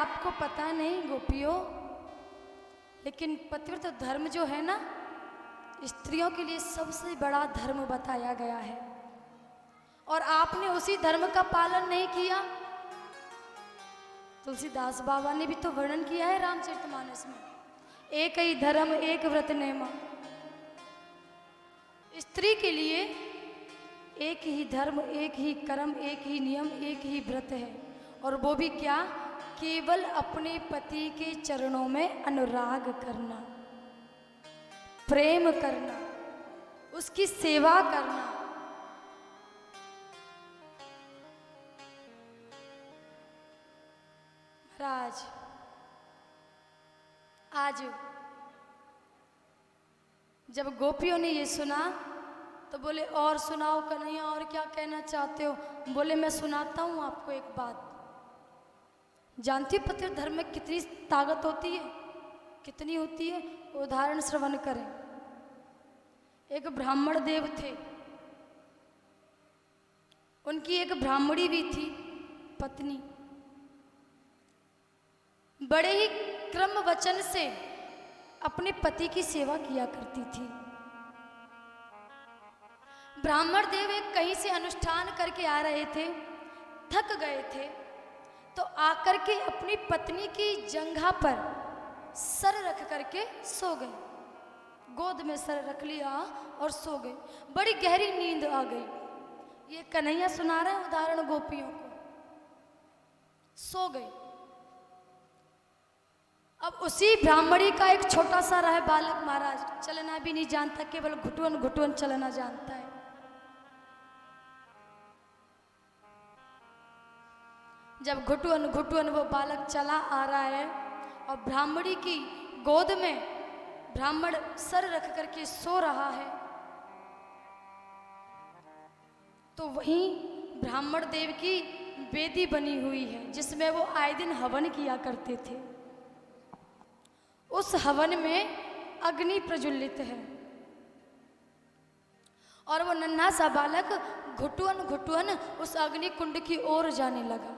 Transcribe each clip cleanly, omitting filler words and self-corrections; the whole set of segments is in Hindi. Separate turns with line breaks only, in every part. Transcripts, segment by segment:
आपको पता नहीं गोपियों, लेकिन पतिव्रत धर्म जो है ना, स्त्रियों के लिए सबसे बड़ा धर्म बताया गया है। और आपने उसी धर्म का पालन नहीं किया। तुलसीदास बाबा ने भी तो वर्णन किया है रामचरितमानस में, एक ही धर्म एक व्रत नेमा। स्त्री के लिए एक ही धर्म, एक ही कर्म, एक ही नियम, एक ही व्रत है। और वो भी क्या? केवल अपने पति के चरणों में अनुराग करना, प्रेम करना, उसकी सेवा करना। महाराज आज जब गोपियों ने ये सुना तो बोले और सुनाओ कन्हैया, और क्या कहना चाहते हो? बोले मैं सुनाता हूँ आपको एक बात। जानती हो पतिव्रत धर्म में कितनी ताकत होती है, कितनी होती है? उदाहरण श्रवण करें। एक ब्राह्मण देव थे, उनकी एक ब्राह्मणी भी थी पत्नी। बड़े ही क्रम वचन से अपने पति की सेवा किया करती थी। ब्राह्मण देव एक कहीं से अनुष्ठान करके आ रहे थे, थक गए थे, तो आकर के अपनी पत्नी की जंघा पर सर रख करके सो गए। गोद में सर रख लिया और सो गए। बड़ी गहरी नींद आ गई। ये कन्हैया सुना रहे हैं उदाहरण गोपियों को। सो गए। अब उसी ब्राह्मणी का एक छोटा सा रहा बालक महाराज, चलना भी नहीं जानता, केवल घुटुअन घुटुअन चलना जानता है। जब घुटुअन घुटुअन वो बालक चला आ रहा है और ब्राह्मणी की गोद में ब्राह्मण सर रख करके सो रहा है, तो वहीं ब्राह्मण देव की वेदी बनी हुई है जिसमें वो आए दिन हवन किया करते थे। उस हवन में अग्नि प्रज्वलित है और वो नन्हा सा बालक घुटुअन घुटुअन उस अग्नि कुंड की ओर जाने लगा।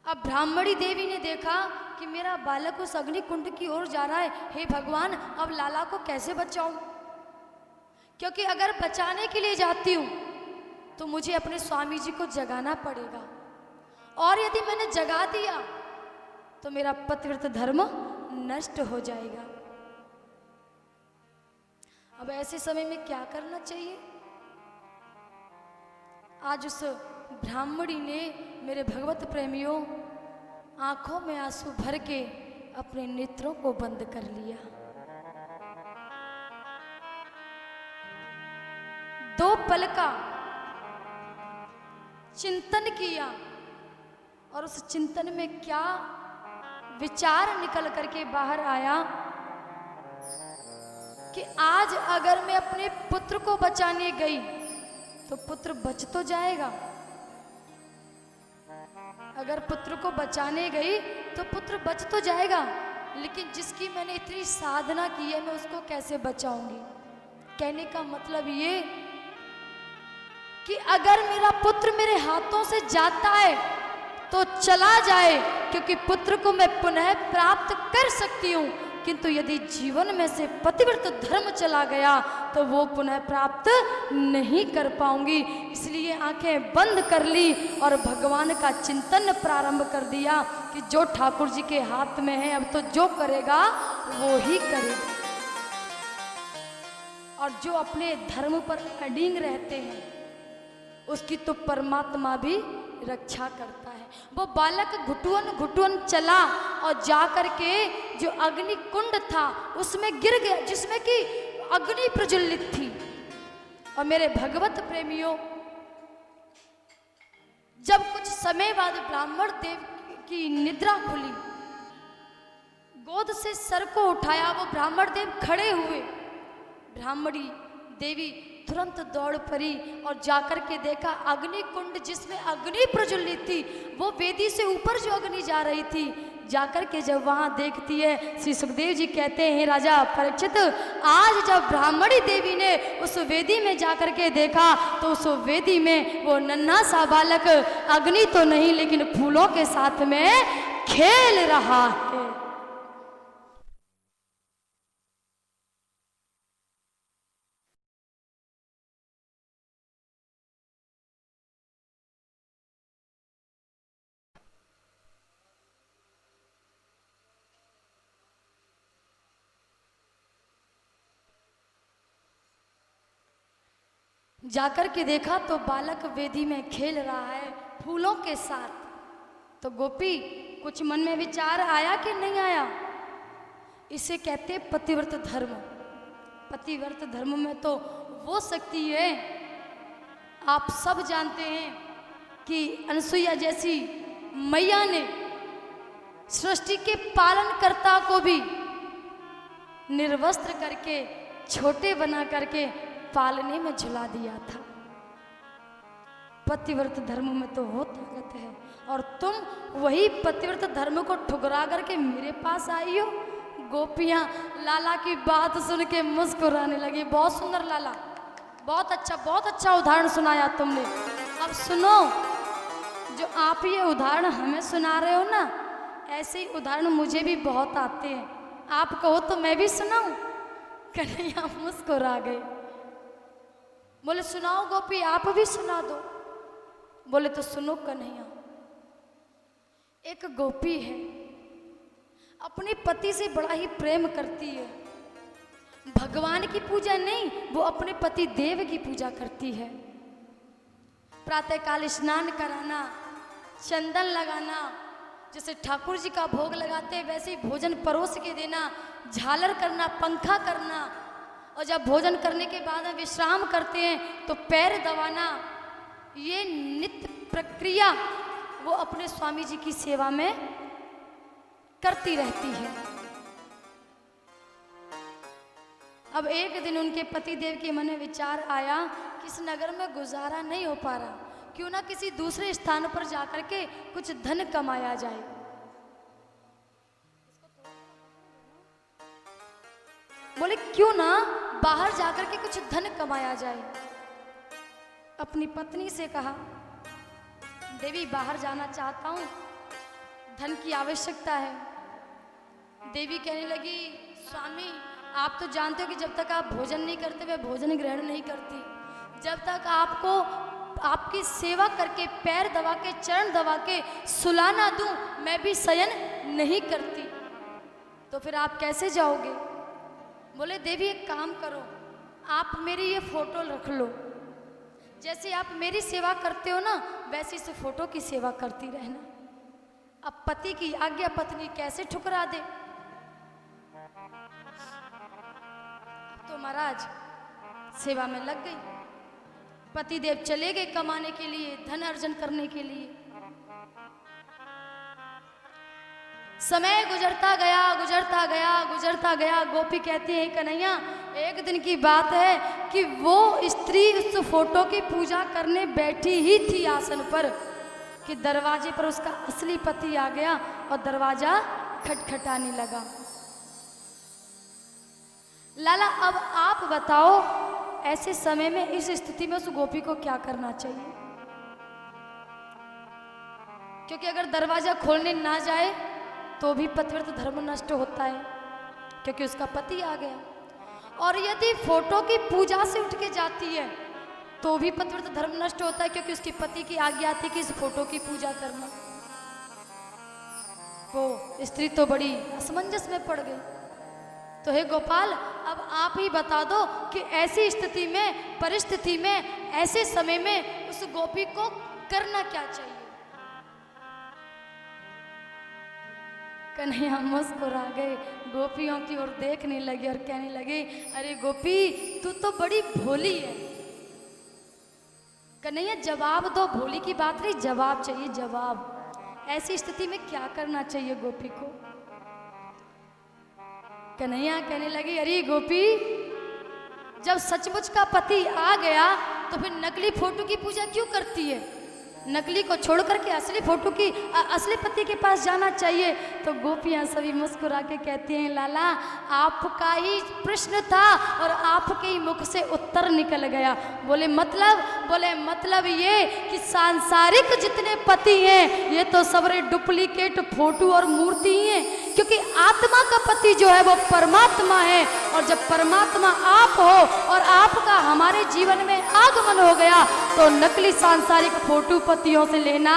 अब ब्राह्मणी देवी ने देखा कि मेरा बालक उस अग्नि कुंड की ओर जा रहा है, हे भगवान अब लाला को कैसे बचाऊं? क्योंकि अगर बचाने के लिए जाती हूं तो मुझे अपने स्वामी जी को जगाना पड़ेगा, और यदि मैंने जगा दिया तो मेरा पतिव्रत धर्म नष्ट हो जाएगा। अब ऐसे समय में क्या करना चाहिए? आज उस ब्राह्मणी ने, मेरे भगवत प्रेमियों, आंखों में आंसू भर के अपने नेत्रों को बंद कर लिया। दो पल का चिंतन किया और उस चिंतन में क्या विचार निकल करके बाहर आया कि आज अगर मैं अपने पुत्र को बचाने गई तो पुत्र बच तो जाएगा, अगर पुत्र को बचाने गई तो पुत्र बच तो जाएगा, लेकिन जिसकी मैंने इतनी साधना की है मैं उसको कैसे बचाऊंगी? कहने का मतलब ये कि अगर मेरा पुत्र मेरे हाथों से जाता है तो चला जाए, क्योंकि पुत्र को मैं पुनः प्राप्त कर सकती हूँ, किंतु यदि जीवन में से पतिव्रत धर्म चला गया तो वो पुनः प्राप्त नहीं कर पाऊंगी। इसलिए आंखें बंद कर ली और भगवान का चिंतन प्रारंभ कर दिया कि जो ठाकुर जी के हाथ में है, अब तो जो करेगा वो ही करेगा। और जो अपने धर्म पर अडिग रहते हैं उसकी तो परमात्मा भी रक्षा करता है। वो बालक घुटुअन घुटुअन चला और जाकर के जो अग्नि कुंड था उसमें गिर गया, जिसमें कि अग्नि प्रज्वलित थी। और मेरे भगवत प्रेमियों, जब कुछ समय बाद ब्राह्मण देव की निद्रा खुली, गोद से सर को उठाया, वो ब्राह्मण देव खड़े हुए, ब्राह्मणी देवी तुरंत दौड़ पड़ी और जाकर के देखा अग्नि कुंड जिसमें अग्नि प्रज्वलित थी, वो वेदी से ऊपर जो अग्नि जा रही थी, जाकर के जब वहां देखती है, श्री सुखदेव जी कहते हैं राजा परीक्षित, आज जब ब्राह्मणी देवी ने उस वेदी में जाकर के देखा तो उस वेदी में वो नन्हा सा बालक अग्नि तो नहीं लेकिन फूलों के साथ में खेल रहा है। जाकर के देखा तो बालक वेदी में खेल रहा है फूलों के साथ। तो गोपी कुछ मन में विचार आया कि नहीं आया? इसे कहते पतिव्रत धर्म। पतिव्रत धर्म में तो वो शक्ति है, आप सब जानते हैं कि अनसुईया जैसी मैया ने सृष्टि के पालनकर्ता को भी निर्वस्त्र करके छोटे बना करके पालने में झुला दिया था। पतिव्रत धर्म में तो वो ताकत है, और तुम वही पतिव्रत धर्म को ठुकरा करके मेरे पास आई हो। गोपियां लाला की बात सुन के मुस्कुराने लगी। बहुत सुंदर लाला, बहुत अच्छा उदाहरण सुनाया तुमने। अब सुनो, जो आप ये उदाहरण हमें सुना रहे हो ना, ऐसे ही उदाहरण मुझे भी बहुत आते हैं। आप कहो तो मैं भी सुनाऊं? कन्हैया मुस्कुरा गए, बोले सुनाओ गोपी, आप भी सुना दो। बोले तो सुनो कन्हैया। एक गोपी है, अपने पति से बड़ा ही प्रेम करती है। भगवान की पूजा नहीं, वो अपने पति देव की पूजा करती है। प्रातःकाल स्नान कराना, चंदन लगाना, जैसे ठाकुर जी का भोग लगाते हैं वैसे ही भोजन परोस के देना, झालर करना, पंखा करना, और जब भोजन करने के बाद हम विश्राम करते हैं तो पैर दबाना, ये नित्य प्रक्रिया वो अपने स्वामी जी की सेवा में करती रहती है। अब एक दिन उनके पति देव के मन में विचार आया कि इस नगर में गुजारा नहीं हो पा रहा, क्यों ना किसी दूसरे स्थान पर जाकर के कुछ धन कमाया जाए। बोले क्यों ना बाहर जाकर के कुछ धन कमाया जाए। अपनी पत्नी से कहा, देवी बाहर जाना चाहता हूँ, धन की आवश्यकता है। देवी कहने लगी, स्वामी आप तो जानते हो कि जब तक आप भोजन नहीं करते मैं भोजन ग्रहण नहीं करती। जब तक आपको आपकी सेवा करके पैर दबा के चरण दबा के सुला ना दूं मैं भी शयन नहीं करती। तो फिर आप कैसे जाओगे? बोले देवी एक काम करो, आप मेरी ये फोटो रख लो, जैसे आप मेरी सेवा करते हो ना वैसे इस फोटो की सेवा करती रहना। अब पति की आज्ञा पत्नी कैसे ठुकरा दे। तो महाराज सेवा में लग गई। पतिदेव चले गए कमाने के लिए, धन अर्जन करने के लिए। समय गुजरता गया गुजरता गया गुजरता गया। गोपी कहती है कन्हैया एक दिन की बात है कि वो स्त्री उस फोटो की पूजा करने बैठी ही थी आसन पर कि दरवाजे पर उसका असली पति आ गया और दरवाजा खटखटाने लगा। लाला अब आप बताओ ऐसे समय में इस स्थिति में उस गोपी को क्या करना चाहिए? क्योंकि अगर दरवाजा खोलने ना जाए तो भी पतिव्रत धर्म नष्ट होता है क्योंकि उसका पति आ गया। और यदि फोटो की पूजा से उठ के जाती है तो भी पतिव्रत धर्म नष्ट होता है क्योंकि उसके पति की आज्ञा थी कि इस फोटो की पूजा करना। वो स्त्री तो बड़ी असमंजस में पड़ गई। तो हे गोपाल अब आप ही बता दो कि ऐसी स्थिति में परिस्थिति में ऐसे समय में उस गोपी को करना क्या चाहिए? कन्हैया मुस्कुरा गए, गोपियों की ओर देखने लगे और कहने लगे अरे गोपी तू तो बड़ी भोली है। कन्हैया जवाब दो, भोली की बात नहीं, जवाब चाहिए जवाब। ऐसी स्थिति में क्या करना चाहिए गोपी को? कन्हैया कहने लगी अरे गोपी जब सचमुच का पति आ गया तो फिर नकली फोटो की पूजा क्यों करती है? नकली को छोड़ करके असली फोटो की असली पति के पास जाना चाहिए। तो गोपियां सभी मुस्कुरा के कहती हैं, लाला आपका ही प्रश्न था और आपके ही मुख से उत्तर निकल गया। बोले मतलब ये कि सांसारिक जितने पति हैं ये तो सबरे डुप्लीकेट फोटो और मूर्ति हैं, क्योंकि आत्मा का पति जो है वो परमात्मा है। और जब परमात्मा आप हो और आपका हमारे जीवन में आगमन हो गया तो नकली सांसारिक फोटो पतियों से लेना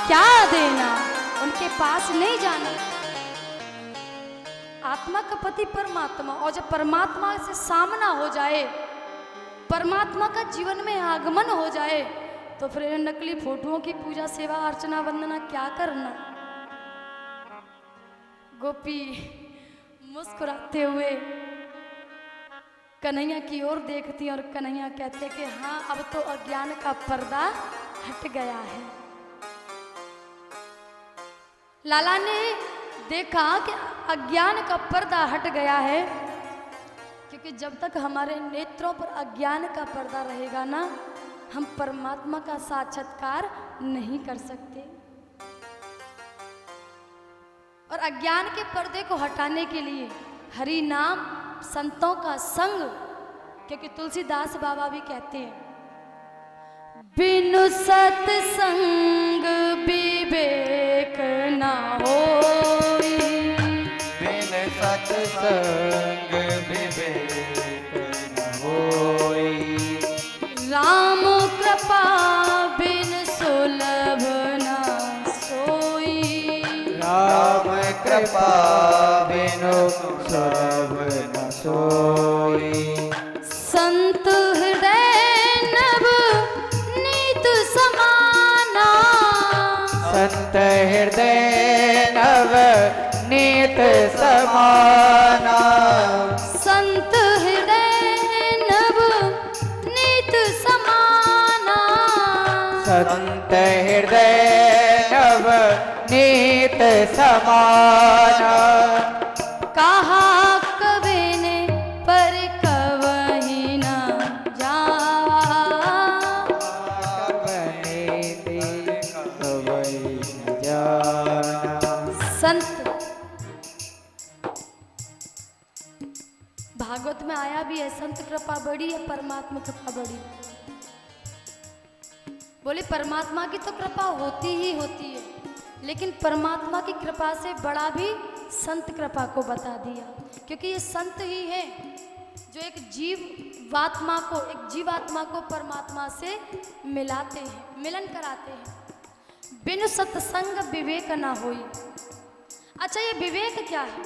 क्या देना, उनके पास नहीं जाना। आत्मा का पति परमात्मा, और जब परमात्मा से सामना हो जाए, परमात्मा का जीवन में आगमन हो जाए, तो फिर नकली फोटोओं की पूजा सेवा अर्चना वंदना क्या करना। गोपी मुस्कुराते हुए कन्हैया की ओर देखती और कन्हैया कहते कि हाँ अब तो अज्ञान का पर्दा हट गया है। लाला ने देखा कि अज्ञान का पर्दा हट गया है, क्योंकि जब तक हमारे नेत्रों पर अज्ञान का पर्दा रहेगा ना, हम परमात्मा का साक्षात्कार नहीं कर सकते। और अज्ञान के पर्दे को हटाने के लिए हरि नाम, संतों का संग, क्योंकि तुलसीदास बाबा भी कहते हैं, बिनु सत्संग विवेक ना होई,
बिनु सत्संग विवेक न होई,
राम कृपा बिन सुलभ ना सोई,
राम कृपा बिनु सुलभ न सोई,
संत हृदय नभ नीत समाना,
संत हृदय नव नीत समाना,
संत हृदय नभ नीत समाना,
संत हृदय नव नीत समाना,
कहा कबे ने पर कवही ना जावा,
कवनीति कवई न जाना।
संत भागवत में आया भी है, संत कृपा बड़ी है परमात्मा कृपा बड़ी। बोले परमात्मा की तो कृपा होती ही होती है, लेकिन परमात्मा की कृपा से बड़ा भी संत कृपा को बता दिया, क्योंकि ये संत ही है जो एक जीवात्मा को परमात्मा से मिलाते हैं, मिलन कराते हैं। बिनु सत्संग विवेक ना होई। अच्छा, ये विवेक क्या है?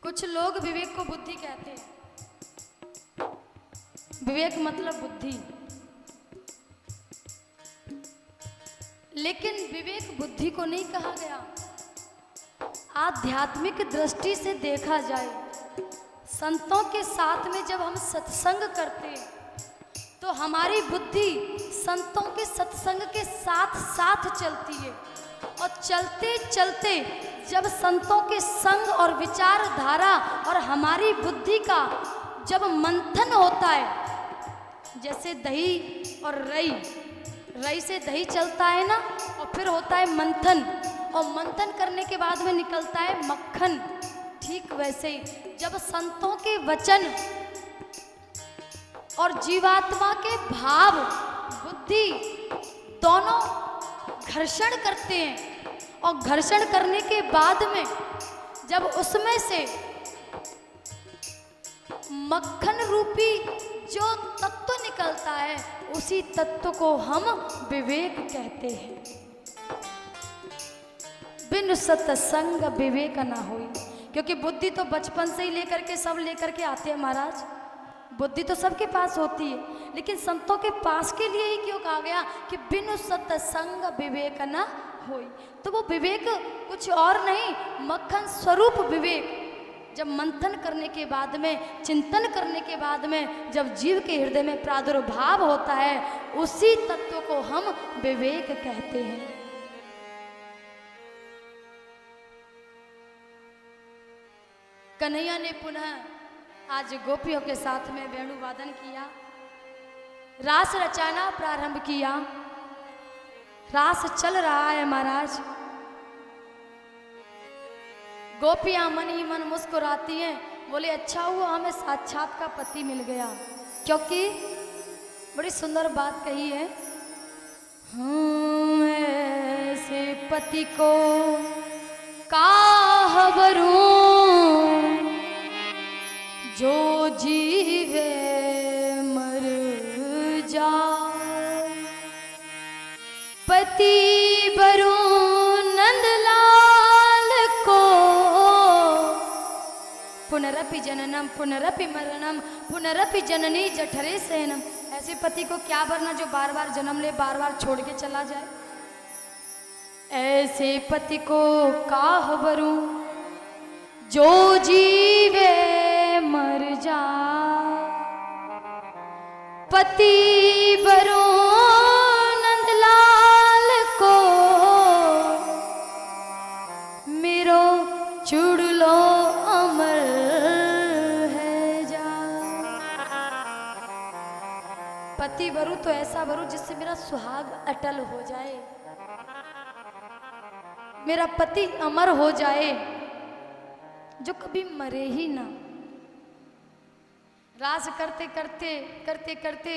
कुछ लोग विवेक को बुद्धि कहते हैं। विवेक मतलब बुद्धि, लेकिन विवेक बुद्धि को नहीं कहा गया। आध्यात्मिक दृष्टि से देखा जाए, संतों के साथ में जब हम सत्संग करते हैं तो हमारी बुद्धि संतों के सत्संग के साथ साथ चलती है, और चलते चलते जब संतों के संग और विचारधारा और हमारी बुद्धि का जब मंथन होता है, जैसे दही और रई से दही चलता है ना, और फिर होता है मंथन, और मंथन करने के बाद में निकलता है मक्खन। ठीक वैसे ही जब संतों के वचन और जीवात्मा के भाव बुद्धि दोनों घर्षण करते हैं, और घर्षण करने के बाद में जब उसमें से मक्खन रूपी जो तत्व निकलता है, उसी तत्व को हम विवेक कहते हैं। बिनु सत्संग विवेक ना होई, क्योंकि बुद्धि तो बचपन से ही लेकर के सब लेकर के आते हैं महाराज। बुद्धि तो सबके पास होती है, लेकिन संतों के पास के लिए ही क्यों कहा गया कि बिनु सत्संग विवेक ना होई? तो वो विवेक कुछ और नहीं, मक्खन स्वरूप विवेक जब मंथन करने के बाद में, चिंतन करने के बाद में जब जीव के हृदय में प्रादुर्भाव होता है, उसी तत्व को हम विवेक कहते हैं। कन्हैया ने पुनः आज गोपियों के साथ में वेणु वादन किया, रास रचाना प्रारंभ किया। रास चल रहा है महाराज। गोपियां मन ही मन मुस्कुराती हैं, बोले अच्छा हुआ हमें साक्षात का पति मिल गया, क्योंकि बड़ी सुंदर बात कही है, ऐसे पति को काहवरूं जो जीवे मर जा, पति बरू नंदलाल को पुनरपि जननम पुनरपि मरणम पुनरपि जननी जठरे सहनम। ऐसे पति को क्या भरना जो बार बार जन्म ले, बार बार छोड़ के चला जाए। ऐसे पति को काह बरूं जो जीवे मर जा, पति बरूं नंदलाल को मेरो चुड़लो अमर है जा। पति बरूं तो ऐसा बरूं जिससे मेरा सुहाग अटल हो जाए, मेरा पति अमर हो जाए, जो कभी मरे ही ना। रास करते करते करते करते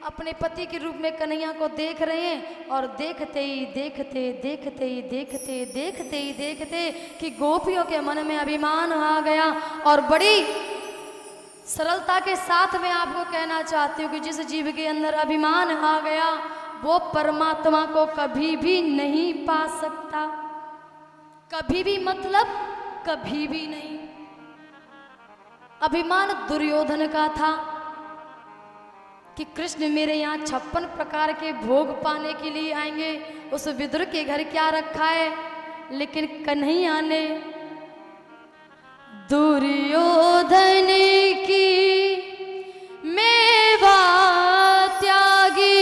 अपने पति के रूप में कन्हैया को देख रहे हैं, और देखते ही देखते देखते ही देखते देखते ही देखते कि गोपियों के मन में अभिमान आ गया। और बड़ी सरलता के साथ मैं आपको कहना चाहती हूँ कि जिस जीव के अंदर अभिमान आ गया वो परमात्मा को कभी भी नहीं पा सकता, कभी भी, मतलब कभी भी नहीं। अभिमान दुर्योधन का था कि कृष्ण मेरे यहाँ 56 प्रकार के भोग पाने के लिए आएंगे, उस विदुर के घर क्या रखा है। लेकिन कन्हैया ने दुर्योधन की मेवा त्यागी,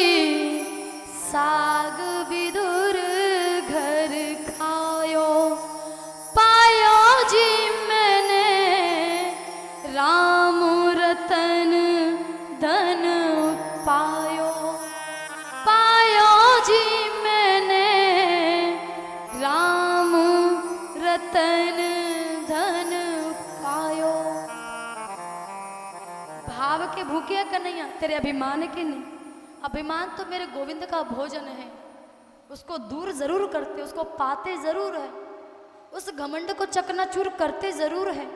साग विदुर घर खायो, पायो जी मैंने राम रतन धन पायो, पायो जी मैंने राम रतन धन पायो। भाव के भूखे कन्हैया, तेरे अभिमान के नहीं। अभिमान तो मेरे गोविंद का भोजन है, उसको दूर जरूर करते, उसको पाते जरूर है, उस घमंड को चकनाचूर करते जरूर है।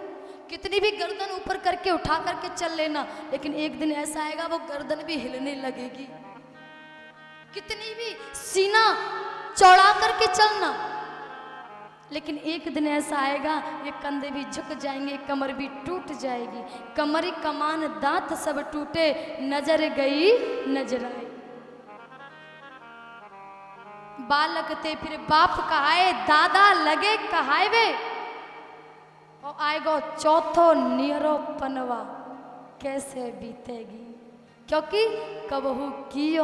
कितनी भी गर्दन ऊपर करके उठा करके चल लेना, लेकिन एक दिन ऐसा आएगा वो गर्दन भी हिलने लगेगी। कितनी भी सीना चौड़ा करके चलना, लेकिन एक दिन ऐसा आएगा ये कंधे भी झुक जाएंगे, कमर भी टूट जाएगी। कमर कमान दांत सब टूटे, नजर गई नजर आई। बालक ते फिर बाप कहाए, दादा लगे कहाए वे, और आएगो चौथो नियरो पनवा, कैसे बीतेगी, क्योंकि कबहू कियो